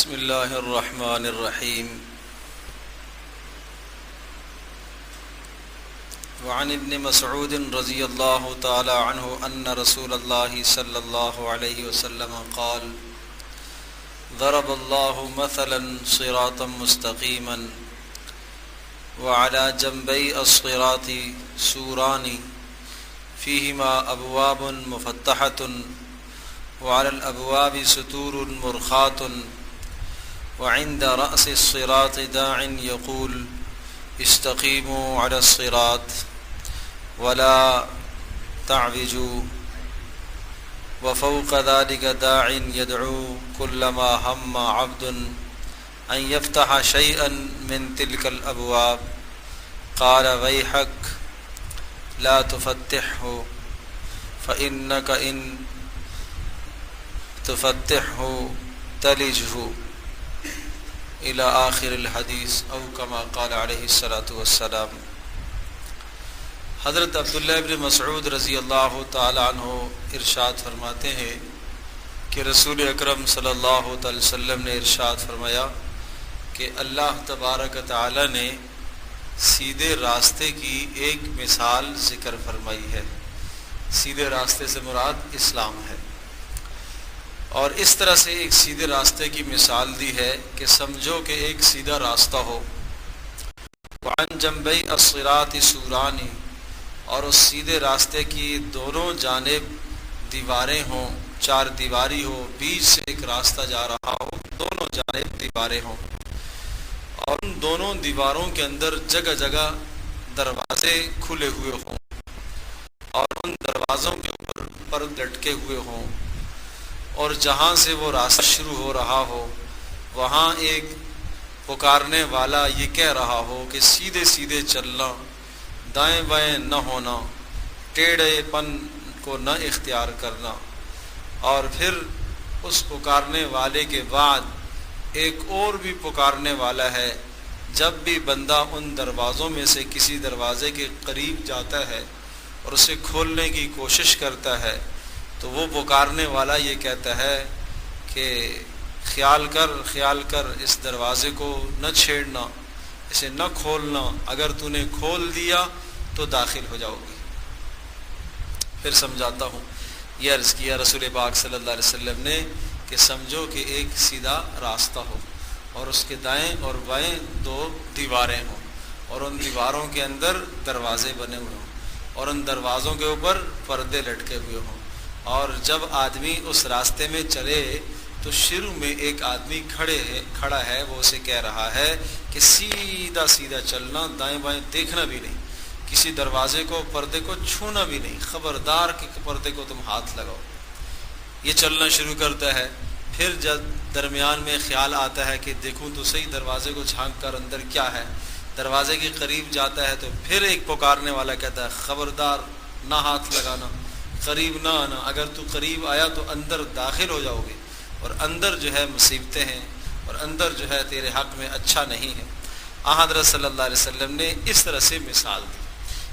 بسم اللہ الرحمن الرحیم وعن ابن مسعود رضی اللہ تعالی عنہ ان رسول اللہ صلی اللہ علیہ وسلم قال ضرب اللہ مثلا صراطا مستقیما وعلى جنبی الصراط سوران فیہما ابواب مفتحۃ وعلى الابواب ستور مرخاة وعند رأس الصراط داع يقول استقيموا على الصراط ولا تعوجوا وفوق ذلك داع يدعو كلما هم عبد أن يفتح شيئا من تلك الأبواب قال ويحك لا تفتحه فإنك إن تفتحه تلجه الى آخر الحدیث او کما قال علیہ الصلاۃ والسلام۔ حضرت عبداللہ ابن مسعود رضی اللہ تعالی عنہ ارشاد فرماتے ہیں کہ رسول اکرم صلی اللہ تعالی وسلم نے ارشاد فرمایا کہ اللہ تبارک تعالی نے سیدھے راستے کی ایک مثال ذکر فرمائی ہے۔ سیدھے راستے سے مراد اسلام ہے، اور اس طرح سے ایک سیدھے راستے کی مثال دی ہے کہ سمجھو کہ ایک سیدھا راستہ ہو، وعن جنبی الصراط سوران، اور اس سیدھے راستے کی دونوں جانب دیواریں ہوں، چار دیواری ہو، بیچ سے ایک راستہ جا رہا ہو، دونوں جانب دیواریں ہوں، اور ان دونوں دیواروں کے اندر جگہ جگہ دروازے کھلے ہوئے ہوں، اور ان دروازوں کے اوپر پرد لٹکے ہوئے ہوں، اور جہاں سے وہ راستہ شروع ہو رہا ہو وہاں ایک پکارنے والا یہ کہہ رہا ہو کہ سیدھے سیدھے چلنا، دائیں بائیں نہ ہونا، ٹیڑھے پن کو نہ اختیار کرنا، اور پھر اس پکارنے والے کے بعد ایک اور بھی پکارنے والا ہے۔ جب بھی بندہ ان دروازوں میں سے کسی دروازے کے قریب جاتا ہے اور اسے کھولنے کی کوشش کرتا ہے تو وہ پکارنے والا یہ کہتا ہے کہ خیال کر اس دروازے کو نہ چھیڑنا، اسے نہ کھولنا، اگر تو نے کھول دیا تو داخل ہو جاؤ گی۔ پھر سمجھاتا ہوں، یہ عرض کیا رسول پاک صلی اللہ علیہ وسلم نے کہ سمجھو کہ ایک سیدھا راستہ ہو اور اس کے دائیں اور بائیں دو دیواریں ہوں، اور ان دیواروں کے اندر دروازے بنے ہوئے ہوں، اور ان دروازوں کے اوپر پردے لٹکے ہوئے ہوں، اور جب آدمی اس راستے میں چلے تو شروع میں ایک آدمی کھڑا ہے، وہ اسے کہہ رہا ہے کہ سیدھا سیدھا چلنا، دائیں بائیں دیکھنا بھی نہیں، کسی دروازے کو پردے کو چھونا بھی نہیں، خبردار کہ پردے کو تم ہاتھ لگاؤ۔ یہ چلنا شروع کرتا ہے، پھر جب درمیان میں خیال آتا ہے کہ دیکھوں تو صحیح دروازے کو جھانک کر اندر کیا ہے، دروازے کے قریب جاتا ہے تو پھر ایک پکارنے والا کہتا ہے خبردار نہ ہاتھ لگانا، قریب نہ آنا، اگر تو قریب آیا تو اندر داخل ہو جاؤ گے، اور اندر جو ہے مصیبتیں ہیں، اور اندر جو ہے تیرے حق میں اچھا نہیں ہے۔ حضرت صلی اللہ علیہ وسلم نے اس طرح سے مثال دی۔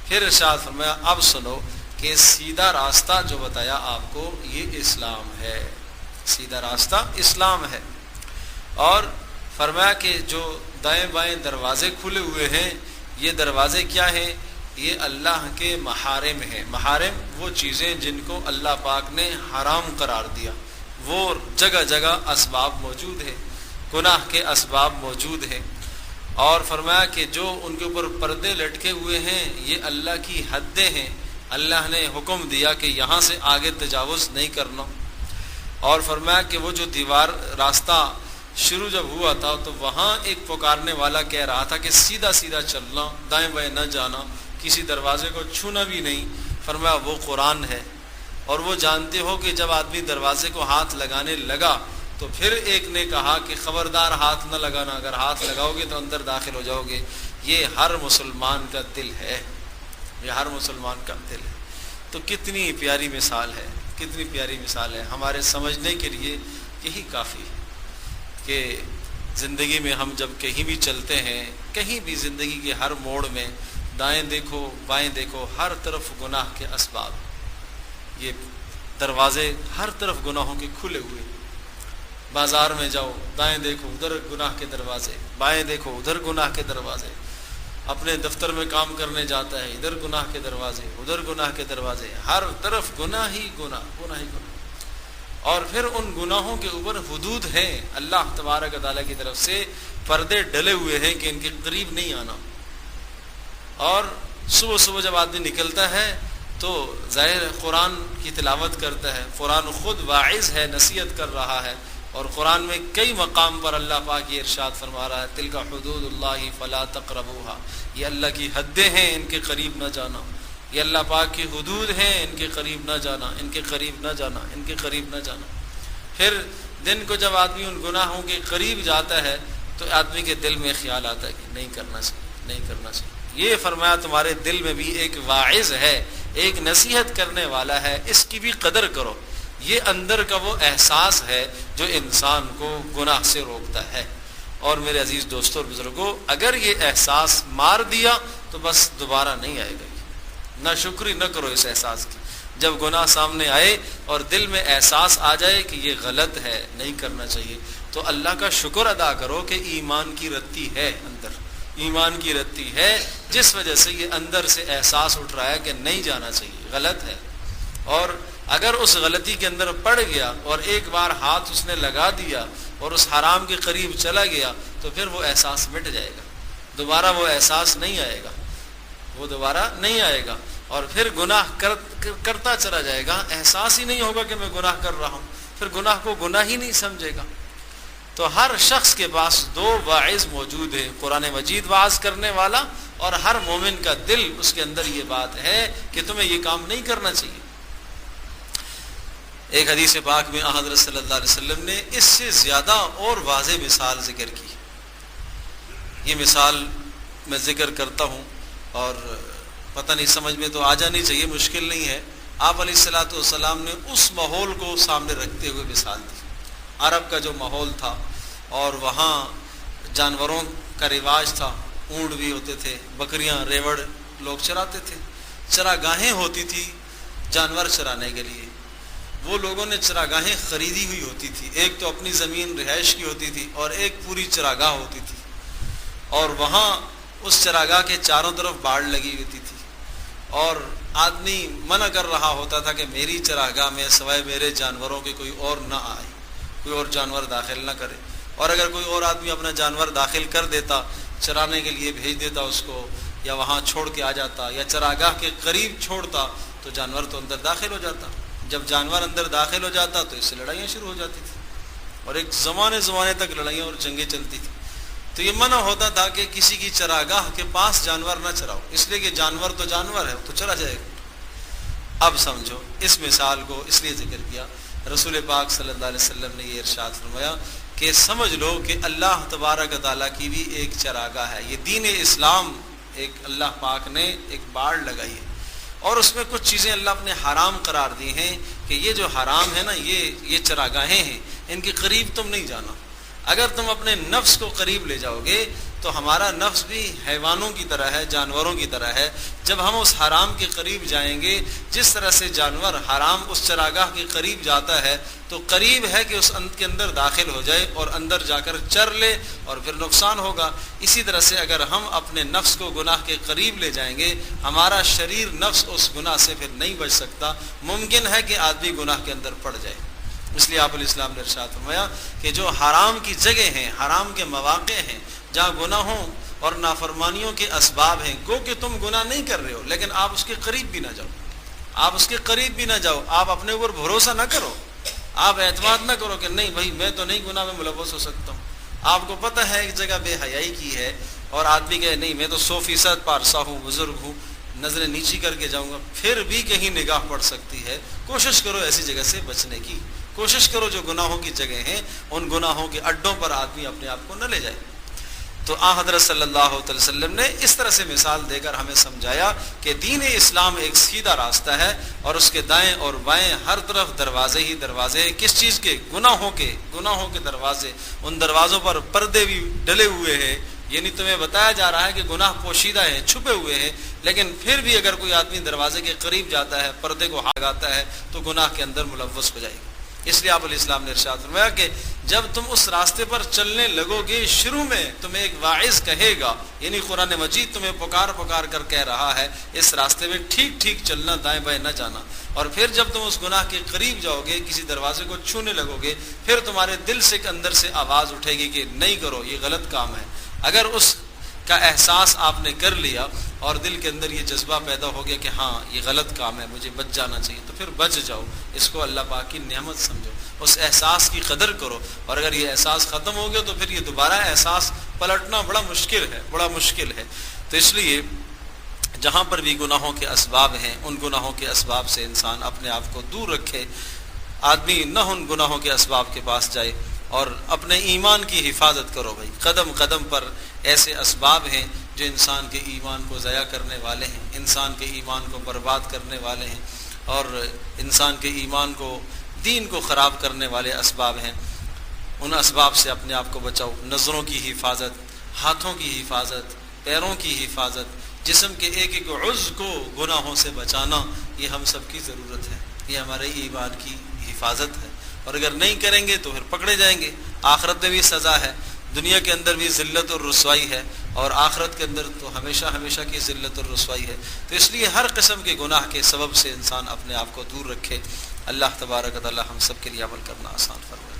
پھر ارشاد فرمایا اب سنو کہ سیدھا راستہ جو بتایا آپ کو یہ اسلام ہے، سیدھا راستہ اسلام ہے، اور فرمایا کہ جو دائیں بائیں دروازے کھلے ہوئے ہیں یہ دروازے کیا ہیں؟ یہ اللہ کے محارم ہیں۔ محارم وہ چیزیں جن کو اللہ پاک نے حرام قرار دیا، وہ جگہ جگہ اسباب موجود ہیں، گناہ کے اسباب موجود ہیں، اور فرمایا کہ جو ان کے اوپر پردے لٹکے ہوئے ہیں یہ اللہ کی حدیں ہیں، اللہ نے حکم دیا کہ یہاں سے آگے تجاوز نہیں کرنا، اور فرمایا کہ وہ جو دیوار راستہ شروع جب ہوا تھا تو وہاں ایک پکارنے والا کہہ رہا تھا کہ سیدھا سیدھا چلنا، دائیں بائیں نہ جانا، کسی دروازے کو چھونا بھی نہیں۔ فرمایا وہ قرآن ہے، اور وہ جانتے ہو کہ جب آدمی دروازے کو ہاتھ لگانے لگا تو پھر ایک نے کہا کہ خبردار ہاتھ نہ لگانا، اگر ہاتھ لگاؤ گے تو اندر داخل ہو جاؤ گے۔ یہ ہر مسلمان کا دل ہے، یہ ہر مسلمان کا دل ہے۔ تو کتنی پیاری مثال ہے، کتنی پیاری مثال ہے، ہمارے سمجھنے کے لیے یہی کافی ہے کہ زندگی میں ہم جب کہیں بھی چلتے ہیں، کہیں بھی زندگی کے ہر موڑ میں دائیں دیکھو بائیں دیکھو، ہر طرف گناہ کے اسباب، یہ دروازے ہر طرف گناہوں کے کھلے ہوئے، بازار میں جاؤ، دائیں دیکھو ادھر گناہ کے دروازے، بائیں دیکھو ادھر گناہ کے دروازے، اپنے دفتر میں کام کرنے جاتا ہے ادھر گناہ کے دروازے ادھر گناہ کے دروازے، ہر طرف گناہ ہی گناہ، گناہ ہی گناہ۔ اور پھر ان گناہوں کے اوپر حدود ہیں، اللہ تبارک و تعالیٰ کی طرف سے پردے ڈلے ہوئے ہیں کہ ان کے قریب نہیں آنا۔ اور صبح صبح جب آدمی نکلتا ہے تو ظاہر قرآن کی تلاوت کرتا ہے، قرآن خود واعظ ہے، نصیحت کر رہا ہے، اور قرآن میں کئی مقام پر اللہ پاک یہ ارشاد فرما رہا ہے تلک حدود اللہ فلا تقربوها، یہ اللہ کی حدیں ہیں ان کے قریب نہ جانا، یہ اللہ پاک کی حدود ہیں ان کے قریب نہ جانا، ان کے قریب نہ جانا، ان کے قریب نہ جانا۔ پھر دن کو جب آدمی ان گناہوں کے قریب جاتا ہے تو آدمی کے دل میں خیال آتا ہے کہ نہیں کرنا چاہیے، نہیں کرنا چاہیے۔ یہ فرمایا تمہارے دل میں بھی ایک واعظ ہے، ایک نصیحت کرنے والا ہے، اس کی بھی قدر کرو۔ یہ اندر کا وہ احساس ہے جو انسان کو گناہ سے روکتا ہے۔ اور میرے عزیز دوستوں اور بزرگوں، اگر یہ احساس مار دیا تو بس دوبارہ نہیں آئے گا۔ نہ شکری نہ کرو اس احساس کی۔ جب گناہ سامنے آئے اور دل میں احساس آ جائے کہ یہ غلط ہے، نہیں کرنا چاہیے، تو اللہ کا شکر ادا کرو کہ ایمان کی رتی ہے اندر، ایمان کی رتی ہے جس وجہ سے یہ اندر سے احساس اٹھ رہا ہے کہ نہیں جانا چاہیے، غلط ہے۔ اور اگر اس غلطی کے اندر پڑ گیا اور ایک بار ہاتھ اس نے لگا دیا اور اس حرام کے قریب چلا گیا تو پھر وہ احساس مٹ جائے گا، دوبارہ وہ احساس نہیں آئے گا، وہ دوبارہ نہیں آئے گا، اور پھر گناہ کرتا چلا جائے گا، احساس ہی نہیں ہوگا کہ میں گناہ کر رہا ہوں، پھر گناہ کو گناہ ہی نہیں سمجھے گا۔ تو ہر شخص کے پاس دو واعظ موجود ہیں، قرآن مجید واعظ کرنے والا، اور ہر مومن کا دل اس کے اندر یہ بات ہے کہ تمہیں یہ کام نہیں کرنا چاہیے۔ ایک حدیث پاک میں حضرت صلی اللہ علیہ وسلم نے اس سے زیادہ اور واضح مثال ذکر کی۔ یہ مثال میں ذکر کرتا ہوں اور پتہ نہیں سمجھ میں تو آ جانی چاہیے، مشکل نہیں ہے۔ آپ علیہ الصلوۃ والسلام نے اس ماحول کو سامنے رکھتے ہوئے مثال دی، عرب کا جو ماحول تھا، اور وہاں جانوروں کا رواج تھا، اونٹ بھی ہوتے تھے، بکریاں، ریوڑ لوگ چراتے تھے، چراگاہیں ہوتی تھی جانور چرانے کے لیے۔ وہ لوگوں نے چراگاہیں خریدی ہوئی ہوتی تھی، ایک تو اپنی زمین رہائش کی ہوتی تھی اور ایک پوری چراگاہ ہوتی تھی، اور وہاں اس چراگاہ کے چاروں طرف باڑ لگی ہوتی تھی، اور آدمی منع کر رہا ہوتا تھا کہ میری چراگاہ میں سوائے میرے جانوروں کے کوئی اور نہ آئے، کوئی اور جانور داخل نہ کرے، اور اگر کوئی اور آدمی اپنا جانور داخل کر دیتا، چرانے کے لیے بھیج دیتا اس کو، یا وہاں چھوڑ کے آ جاتا، یا چراگاہ کے قریب چھوڑتا، تو جانور تو اندر داخل ہو جاتا۔ جب جانور اندر داخل ہو جاتا تو اس سے لڑائیاں شروع ہو جاتی تھی، اور ایک زمانے تک لڑائیاں اور جنگیں چلتی تھی۔ تو یہ منع ہوتا تھا کہ کسی کی چراگاہ کے پاس جانور نہ چراؤ، اس لیے کہ جانور تو جانور ہے، تو چلا جائے گا۔ اب سمجھو، اس مثال کو اس لیے ذکر کیا، رسول پاک صلی اللہ علیہ وسلم نے یہ ارشاد فرمایا کہ سمجھ لو کہ اللہ تبارک و تعالیٰ کی بھی ایک چراگاہ ہے۔ یہ دین اسلام ایک اللہ پاک نے ایک باڑ لگائی ہے، اور اس میں کچھ چیزیں اللہ اپنے حرام قرار دی ہیں کہ یہ جو حرام ہے نا، یہ چراگاہیں ہیں، ان کے قریب تم نہیں جانا۔ اگر تم اپنے نفس کو قریب لے جاؤ گے تو ہمارا نفس بھی حیوانوں کی طرح ہے، جانوروں کی طرح ہے۔ جب ہم اس حرام کے قریب جائیں گے، جس طرح سے جانور حرام اس چراگاہ کے قریب جاتا ہے تو قریب ہے کہ اس کے اندر داخل ہو جائے اور اندر جا کر چر لے، اور پھر نقصان ہوگا۔ اسی طرح سے اگر ہم اپنے نفس کو گناہ کے قریب لے جائیں گے، ہمارا شریر نفس اس گناہ سے پھر نہیں بچ سکتا، ممکن ہے کہ آدمی گناہ کے اندر پڑ جائے۔ اس لیے آپ علیہ السلام نے ارشاد فرمایا کہ جو حرام کی جگہ ہیں، حرام کے مواقع ہیں، جہاں گناہوں اور نافرمانیوں کے اسباب ہیں، گو کہ تم گناہ نہیں کر رہے ہو لیکن آپ اس کے قریب بھی نہ جاؤ، آپ اس کے قریب بھی نہ جاؤ، آپ اپنے اوپر بھروسہ نہ کرو، آپ اعتماد نہ کرو کہ نہیں بھائی میں تو نہیں گناہ میں ملوث ہو سکتا ہوں۔ آپ کو پتہ ہے ایک جگہ بے حیائی کی ہے اور آدمی کہے نہیں میں تو 100% پارسا ہوں، بزرگ ہوں، نظریں نیچی کر کے جاؤں گا، پھر بھی کہیں نگاہ پڑ سکتی ہے۔ کوشش کرو ایسی جگہ سے بچنے کی، کوشش کرو جو گناہوں کی جگہ ہیں ان گناہوں کے اڈوں پر آدمی اپنے آپ کو نہ لے جائے۔ تو حضرت صلی اللہ علیہ وسلم نے اس طرح سے مثال دے کر ہمیں سمجھایا کہ دین اسلام ایک سیدھا راستہ ہے، اور اس کے دائیں اور بائیں ہر طرف دروازے ہی دروازے ہیں۔ کس چیز کے؟ گناہوں کے دروازے۔ ان دروازوں پر پردے بھی ڈلے ہوئے ہیں، یعنی تمہیں بتایا جا رہا ہے کہ گناہ پوشیدہ ہیں، چھپے ہوئے ہیں، لیکن پھر بھی اگر کوئی آدمی دروازے کے قریب جاتا ہے، پردے کو ہٹاتا ہے تو گناہ کے اندر ملوث ہو جائے گا۔ اس لیے آپ علیہ السلام نے ارشاد فرمایا کہ جب تم اس راستے پر چلنے لگو گے، شروع میں تمہیں ایک واعظ کہے گا، یعنی قرآن مجید تمہیں پکار پکار کر کہہ رہا ہے اس راستے میں ٹھیک ٹھیک چلنا، دائیں بائیں نہ جانا، اور پھر جب تم اس گناہ کے قریب جاؤ گے، کسی دروازے کو چھونے لگو گے، پھر تمہارے دل سے اندر سے آواز اٹھے گی کہ نہیں کرو، یہ غلط کام ہے۔ اگر اس کا احساس آپ نے کر لیا اور دل کے اندر یہ جذبہ پیدا ہو گیا کہ ہاں یہ غلط کام ہے، مجھے بچ جانا چاہیے، تو پھر بچ جاؤ، اس کو اللہ پاک کی نعمت سمجھو، اس احساس کی قدر کرو، اور اگر یہ احساس ختم ہو گیا تو پھر یہ دوبارہ احساس پلٹنا بڑا مشکل ہے۔ تو اس لیے جہاں پر بھی گناہوں کے اسباب ہیں، ان گناہوں کے اسباب سے انسان اپنے آپ کو دور رکھے، آدمی نہ ان گناہوں کے اسباب کے پاس جائے، اور اپنے ایمان کی حفاظت کرو بھائی۔ قدم قدم پر ایسے اسباب ہیں جو انسان کے ایمان کو ضائع کرنے والے ہیں، انسان کے ایمان کو برباد کرنے والے ہیں، اور انسان کے ایمان کو، دین کو خراب کرنے والے اسباب ہیں۔ ان اسباب سے اپنے آپ کو بچاؤ، نظروں کی حفاظت، ہاتھوں کی حفاظت، پیروں کی حفاظت، جسم کے ایک ایک عضو کو گناہوں سے بچانا، یہ ہم سب کی ضرورت ہے، یہ ہمارے ایمان کی حفاظت ہے، اور اگر نہیں کریں گے تو پھر پکڑے جائیں گے۔ آخرت میں بھی سزا ہے، دنیا کے اندر بھی ذلت اور رسوائی ہے، اور آخرت کے اندر تو ہمیشہ کی ذلت اور رسوائی ہے۔ تو اس لیے ہر قسم کے گناہ کے سبب سے انسان اپنے آپ کو دور رکھے۔ اللہ تبارک و تعالی ہم سب کے لیے عمل کرنا آسان فرمائے۔